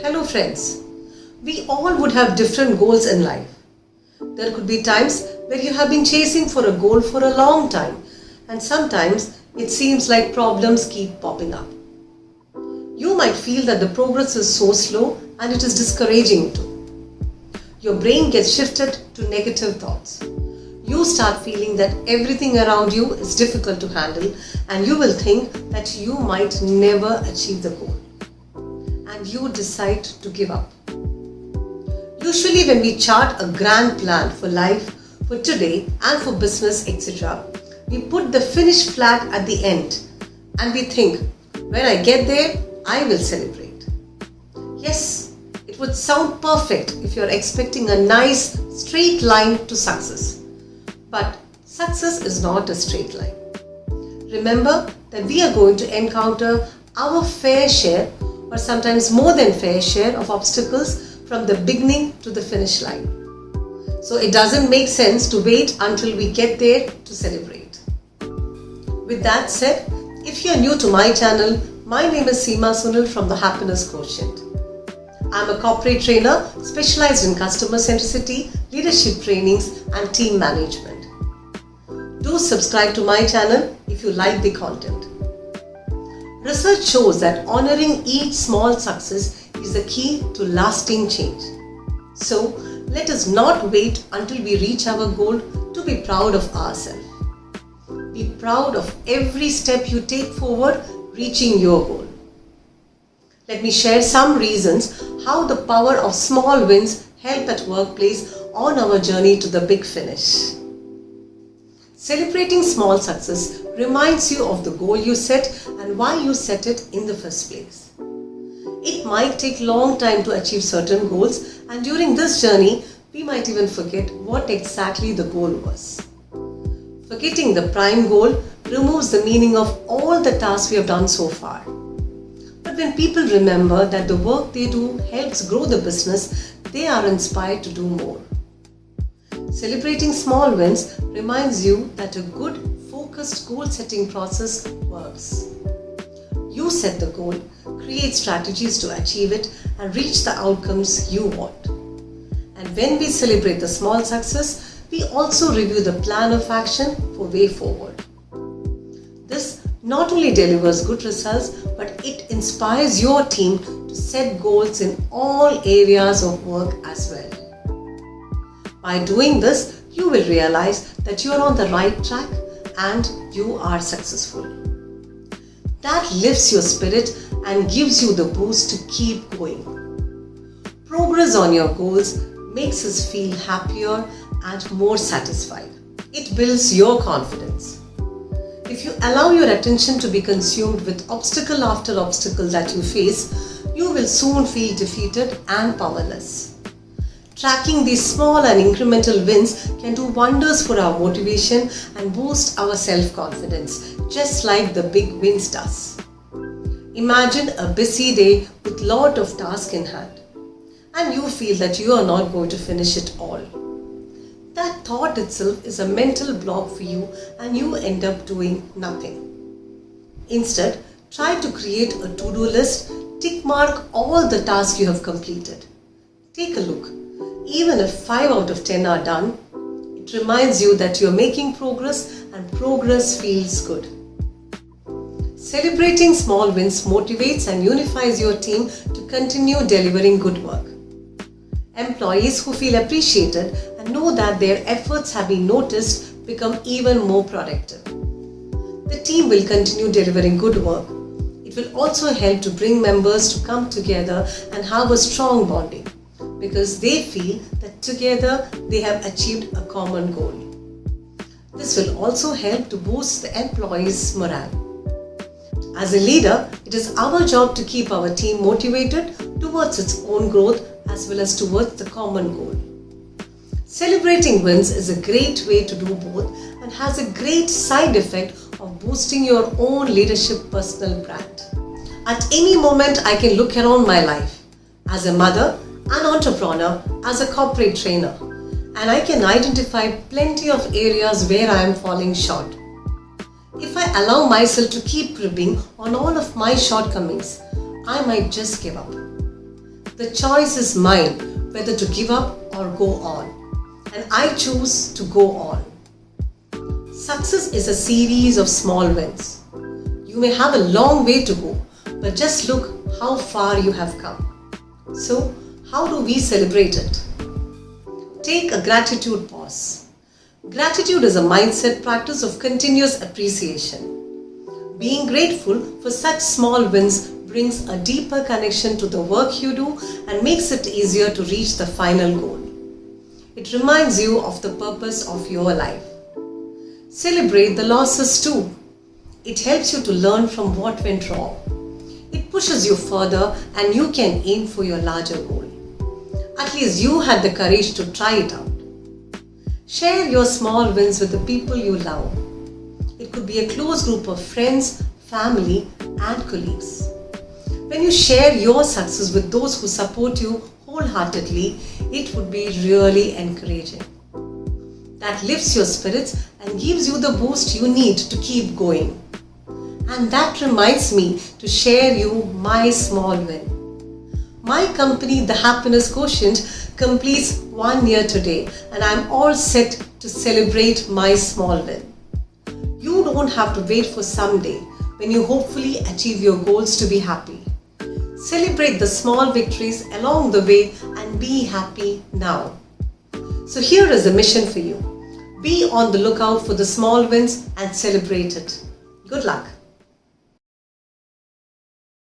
Hello friends. We all would have different goals in life. There could be times where you have been chasing for a goal for a long time, and sometimes it seems like problems keep popping up. You might feel that the progress is so slow and it is discouraging too. Your brain gets shifted to negative thoughts. You start feeling that everything around you is difficult to handle, and you will think that you might never achieve the goal. And you decide to give up. Usually when we chart a grand plan for life, for today and for business, etc., we put the finish flag at the end and we think, when I get there, I will celebrate. Yes, it would sound perfect if you're expecting a nice straight line to success. But success is not a straight line. Remember that we are going to encounter our fair share, or sometimes more than fair share, of obstacles from the beginning to the finish line. So it doesn't make sense to wait until we get there to celebrate. With that said, if you're new to my channel, my name is Seema Sunil from the Happiness Quotient. I'm a corporate trainer specialized in customer centricity, leadership trainings and team management. Do subscribe to my channel if you like the content. Research shows that honoring each small success is the key to lasting change. So, let us not wait until we reach our goal to be proud of ourselves. Be proud of every step you take forward reaching your goal. Let me share some reasons how the power of small wins help at workplace on our journey to the big finish. Celebrating small success reminds you of the goal you set and why you set it in the first place. It might take a long time to achieve certain goals, and during this journey, we might even forget what exactly the goal was. Forgetting the prime goal removes the meaning of all the tasks we have done so far. But when people remember that the work they do helps grow the business, they are inspired to do more. Celebrating small wins reminds you that a good, focused goal-setting process works. You set the goal, create strategies to achieve it, and reach the outcomes you want. And when we celebrate the small success, we also review the plan of action for way forward. This not only delivers good results, but it inspires your team to set goals in all areas of work as well. By doing this, you will realize that you are on the right track and you are successful. That lifts your spirit and gives you the boost to keep going. Progress on your goals makes us feel happier and more satisfied. It builds your confidence. If you allow your attention to be consumed with obstacle after obstacle that you face, you will soon feel defeated and powerless. Tracking these small and incremental wins can do wonders for our motivation and boost our self-confidence, just like the big wins does. Imagine a busy day with a lot of tasks in hand, and you feel that you are not going to finish it all. That thought itself is a mental block for you, and you end up doing nothing. Instead, try to create a to-do list, tick mark all the tasks you have completed. Take a look. Even if 5 out of 10 are done, it reminds you that you are making progress, and progress feels good. Celebrating small wins motivates and unifies your team to continue delivering good work. Employees who feel appreciated and know that their efforts have been noticed become even more productive. The team will continue delivering good work. It will also help to bring members to come together and have a strong bonding, because they feel that together they have achieved a common goal. This will also help to boost the employees' morale. As a leader, it is our job to keep our team motivated towards its own growth as well as towards the common goal. Celebrating wins is a great way to do both and has a great side effect of boosting your own leadership personal brand. At any moment, I can look around my life as a mother, an entrepreneur, as a corporate trainer, and I can identify plenty of areas where I am falling short. If I allow myself to keep cribbing on all of my shortcomings, I might just give up. The choice is mine whether to give up or go on. And I choose to go on. Success is a series of small wins. You may have a long way to go, but just look how far you have come. So, how do we celebrate it? Take a gratitude pause. Gratitude is a mindset practice of continuous appreciation. Being grateful for such small wins brings a deeper connection to the work you do and makes it easier to reach the final goal. It reminds you of the purpose of your life. Celebrate the losses too. It helps you to learn from what went wrong. It pushes you further and you can aim for your larger goal. At least you had the courage to try it out. Share your small wins with the people you love. It could be a close group of friends, family, and colleagues. When you share your success with those who support you wholeheartedly, it would be really encouraging. That lifts your spirits and gives you the boost you need to keep going. And that reminds me to share you my small win. My company, The Happiness Quotient, completes 1 year today and I'm all set to celebrate my small win. You don't have to wait for someday when you hopefully achieve your goals to be happy. Celebrate the small victories along the way and be happy now. So here is a mission for you. Be on the lookout for the small wins and celebrate it. Good luck.